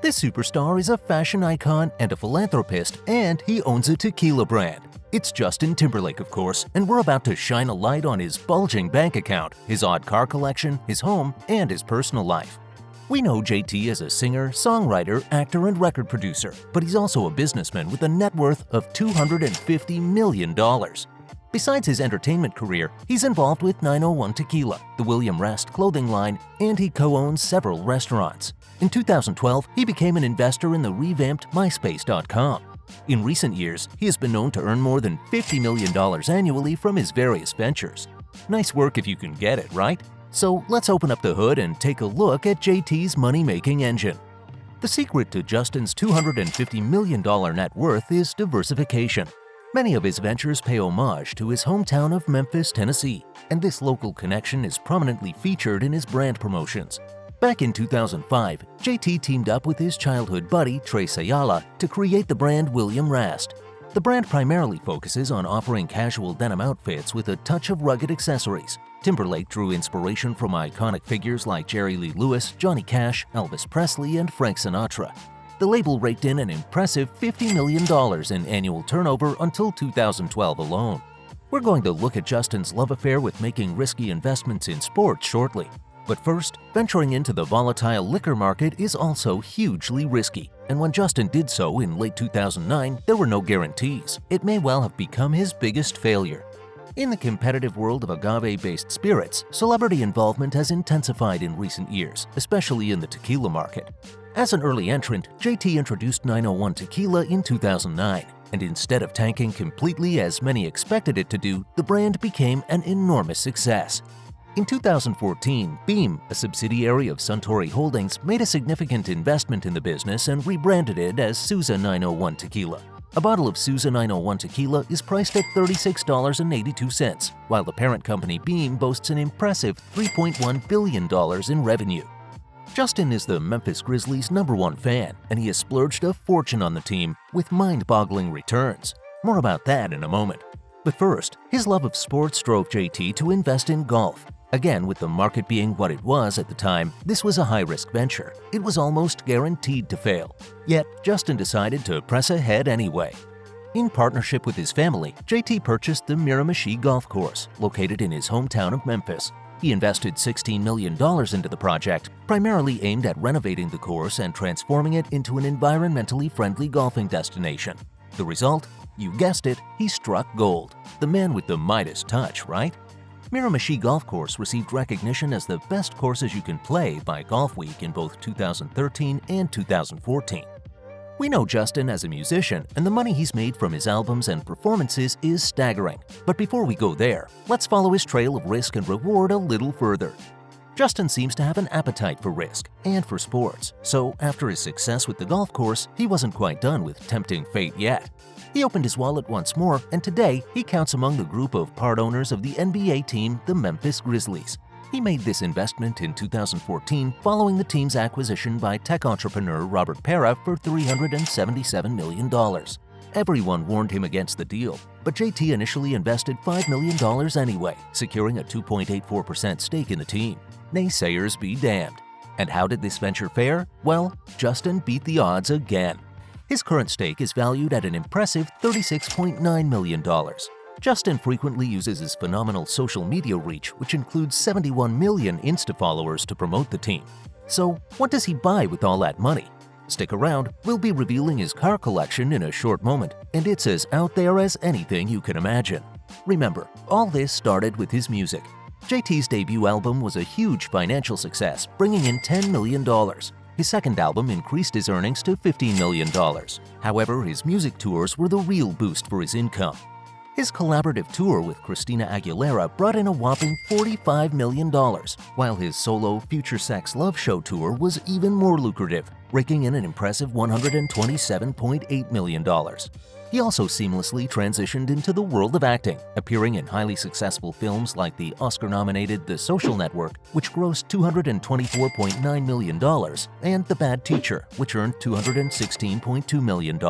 This superstar is a fashion icon and a philanthropist, and he owns a tequila brand. It's Justin Timberlake, of course, and we're about to shine a light on his bulging bank account, his odd car collection, his home, and his personal life. We know JT as a singer, songwriter, actor, and record producer, but he's also a businessman with a net worth of $250 million. Besides his entertainment career, he's involved with 901 Tequila, the William Rast clothing line, and he co-owns several restaurants. In 2012, he became an investor in the revamped MySpace.com. In recent years, he has been known to earn more than $50 million annually from his various ventures. Nice work if you can get it, right? So let's open up the hood and take a look at JT's money-making engine. The secret to Justin's $250 million net worth is diversification. Many of his ventures pay homage to his hometown of Memphis, Tennessee, and this local connection is prominently featured in his brand promotions. Back in 2005, JT teamed up with his childhood buddy, Trace Ayala, to create the brand William Rast. The brand primarily focuses on offering casual denim outfits with a touch of rugged accessories. Timberlake drew inspiration from iconic figures like Jerry Lee Lewis, Johnny Cash, Elvis Presley, and Frank Sinatra. The label raked in an impressive $50 million in annual turnover until 2012 alone. We're going to look at Justin's love affair with making risky investments in sports shortly. But first, venturing into the volatile liquor market is also hugely risky, and when Justin did so in late 2009, there were no guarantees. It may well have become his biggest failure. In the competitive world of agave-based spirits, celebrity involvement has intensified in recent years, especially in the tequila market. As an early entrant, JT introduced 901 Tequila in 2009, and instead of tanking completely as many expected it to do, the brand became an enormous success. In 2014, Beam, a subsidiary of Suntory Holdings, made a significant investment in the business and rebranded it as Sousa 901 Tequila. A bottle of Sousa 901 Tequila is priced at $36.82, while the parent company Beam boasts an impressive $3.1 billion in revenue. Justin is the Memphis Grizzlies' #1 fan, and he has splurged a fortune on the team with mind-boggling returns. More about that in a moment. But first, his love of sports drove JT to invest in golf. Again, with the market being what it was at the time, this was a high-risk venture. It was almost guaranteed to fail. Yet, Justin decided to press ahead anyway. In partnership with his family, JT purchased the Miramichi Golf Course, located in his hometown of Memphis. He invested $16 million into the project, primarily aimed at renovating the course and transforming it into an environmentally friendly golfing destination. The result? You guessed it, he struck gold. The man with the Midas touch, right? Miramichi Golf Course received recognition as the best courses you can play by Golf Week in both 2013 and 2014. We know Justin as a musician, and the money he's made from his albums and performances is staggering. But before we go there, let's follow his trail of risk and reward a little further. Justin seems to have an appetite for risk and for sports, so after his success with the golf course, he wasn't quite done with tempting fate yet. He opened his wallet once more, and today he counts among the group of part owners of the NBA team, the Memphis Grizzlies. He made this investment in 2014 following the team's acquisition by tech entrepreneur Robert Pera for $377 million. Everyone warned him against the deal, but JT initially invested $5 million anyway, securing a 2.84% stake in the team. Naysayers be damned. And how did this venture fare? Well, Justin beat the odds again. His current stake is valued at an impressive $36.9 million. Justin frequently uses his phenomenal social media reach, which includes 71 million Insta followers, to promote the team. So, what does he buy with all that money? Stick around, we'll be revealing his car collection in a short moment, and it's as out there as anything you can imagine. Remember, all this started with his music. JT's debut album was a huge financial success, bringing in $10 million. His second album increased his earnings to $15 million. However, his music tours were the real boost for his income. His collaborative tour with Christina Aguilera brought in a whopping $45 million, while his solo Future Sex Love Show tour was even more lucrative, raking in an impressive $127.8 million. He also seamlessly transitioned into the world of acting, appearing in highly successful films like the Oscar-nominated The Social Network, which grossed $224.9 million, and The Bad Teacher, which earned $216.2 million.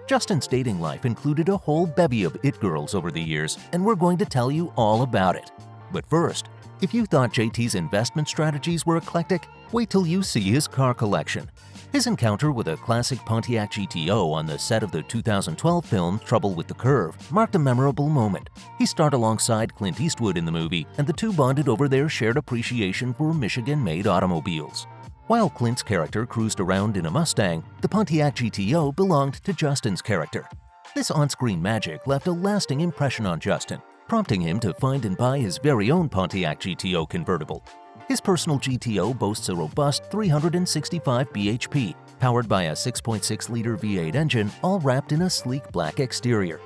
Justin's dating life included a whole bevy of it girls over the years, and we're going to tell you all about it. But first, if you thought JT's investment strategies were eclectic, wait till you see his car collection. His encounter with a classic Pontiac GTO on the set of the 2012 film Trouble with the Curve marked a memorable moment. He starred alongside Clint Eastwood in the movie, and the two bonded over their shared appreciation for Michigan-made automobiles. While Clint's character cruised around in a Mustang, the Pontiac GTO belonged to Justin's character. This on-screen magic left a lasting impression on Justin, prompting him to find and buy his very own Pontiac GTO convertible. His personal GTO boasts a robust 365 bhp, powered by a 6.6-liter V8 engine, all wrapped in a sleek black exterior.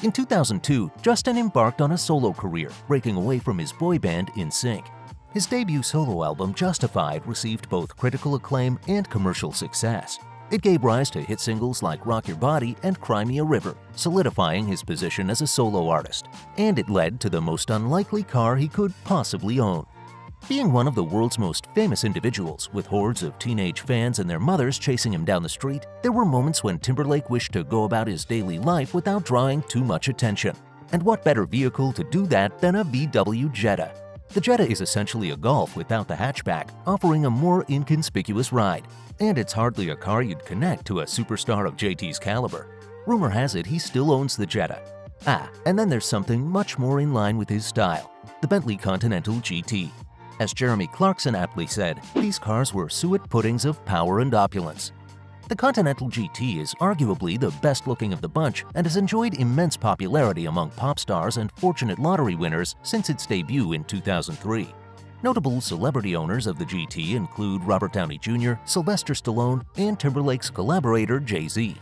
In 2002, Justin embarked on a solo career, breaking away from his boy band NSYNC. His debut solo album, Justified, received both critical acclaim and commercial success. It gave rise to hit singles like Rock Your Body and Cry Me a River, solidifying his position as a solo artist. And it led to the most unlikely car he could possibly own. Being one of the world's most famous individuals, with hordes of teenage fans and their mothers chasing him down the street, there were moments when Timberlake wished to go about his daily life without drawing too much attention. And what better vehicle to do that than a VW Jetta? The Jetta is essentially a Golf without the hatchback, offering a more inconspicuous ride. And it's hardly a car you'd connect to a superstar of JT's caliber. Rumor has it he still owns the Jetta. And then there's something much more in line with his style, the Bentley Continental GT. As Jeremy Clarkson aptly said, these cars were suet puddings of power and opulence. The Continental GT is arguably the best-looking of the bunch and has enjoyed immense popularity among pop stars and fortunate lottery winners since its debut in 2003. Notable celebrity owners of the GT include Robert Downey Jr., Sylvester Stallone, and Timberlake's collaborator Jay-Z.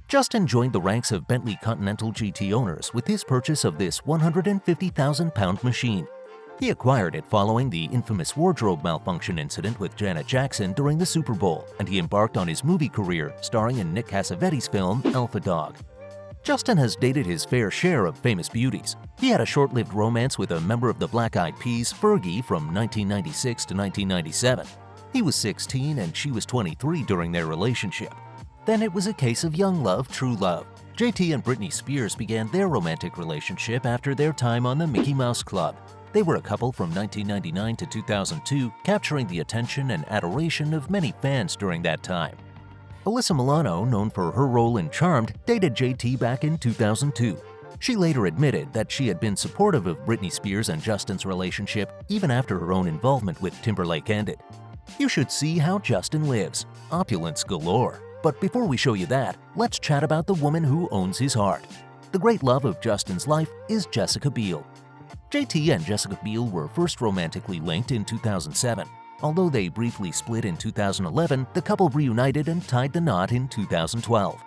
Justin joined the ranks of Bentley Continental GT owners with his purchase of this 150,000-pound machine. He acquired it following the infamous wardrobe malfunction incident with Janet Jackson during the Super Bowl, and he embarked on his movie career starring in Nick Cassavetes' film Alpha Dog. Justin has dated his fair share of famous beauties. He had a short-lived romance with a member of the Black Eyed Peas, Fergie, from 1996 to 1997. He was 16 and she was 23 during their relationship. Then it was a case of young love, true love. JT and Britney Spears began their romantic relationship after their time on the Mickey Mouse Club. They were a couple from 1999 to 2002, capturing the attention and adoration of many fans during that time. Alyssa Milano, known for her role in Charmed, dated JT back in 2002. She later admitted that she had been supportive of Britney Spears and Justin's relationship even after her own involvement with Timberlake ended. You should see how Justin lives. Opulence galore. But before we show you that, let's chat about the woman who owns his heart. The great love of Justin's life is Jessica Biel. JT and Jessica Biel were first romantically linked in 2007. Although they briefly split in 2011, the couple reunited and tied the knot in 2012.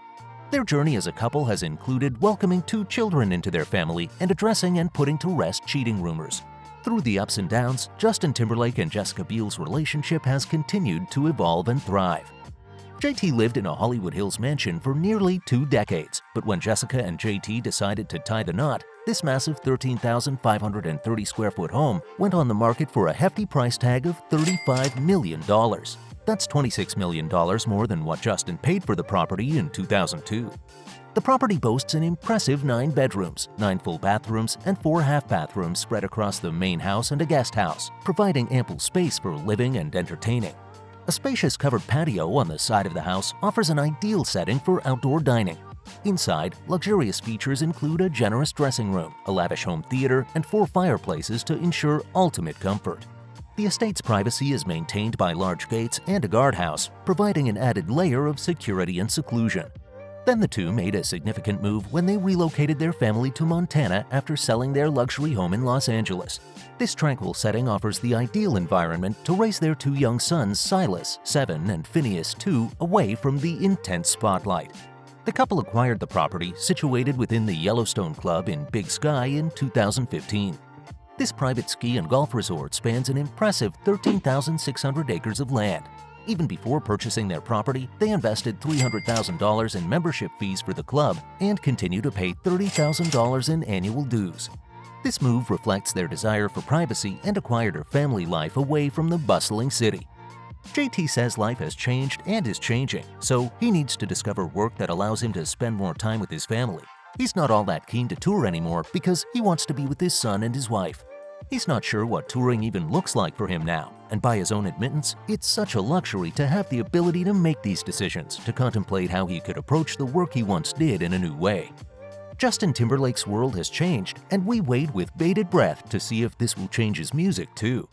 Their journey as a couple has included welcoming 2 children into their family and addressing and putting to rest cheating rumors. Through the ups and downs, Justin Timberlake and Jessica Biel's relationship has continued to evolve and thrive. JT lived in a Hollywood Hills mansion for nearly 2 decades, but when Jessica and JT decided to tie the knot, this massive 13,530 square foot home went on the market for a hefty price tag of $35 million. That's $26 million more than what Justin paid for the property in 2002. The property boasts an impressive 9 bedrooms, 9 full bathrooms, and 4 half bathrooms spread across the main house and a guest house, providing ample space for living and entertaining. A spacious covered patio on the side of the house offers an ideal setting for outdoor dining. Inside, luxurious features include a generous dressing room, a lavish home theater, and 4 fireplaces to ensure ultimate comfort. The estate's privacy is maintained by large gates and a guardhouse, providing an added layer of security and seclusion. Then the two made a significant move when they relocated their family to Montana after selling their luxury home in Los Angeles. This tranquil setting offers the ideal environment to raise their 2 young sons, Silas, 7, and Phineas, 2, away from the intense spotlight. The couple acquired the property, situated within the Yellowstone Club in Big Sky, in 2015. This private ski and golf resort spans an impressive 13,600 acres of land. Even before purchasing their property, they invested $300,000 in membership fees for the club and continue to pay $30,000 in annual dues. This move reflects their desire for privacy and a quieter family life away from the bustling city. JT says life has changed and is changing, so he needs to discover work that allows him to spend more time with his family. He's not all that keen to tour anymore because he wants to be with his son and his wife. He's not sure what touring even looks like for him now, and by his own admittance, it's such a luxury to have the ability to make these decisions, to contemplate how he could approach the work he once did in a new way. Justin Timberlake's world has changed, and we wait with bated breath to see if this will change his music too.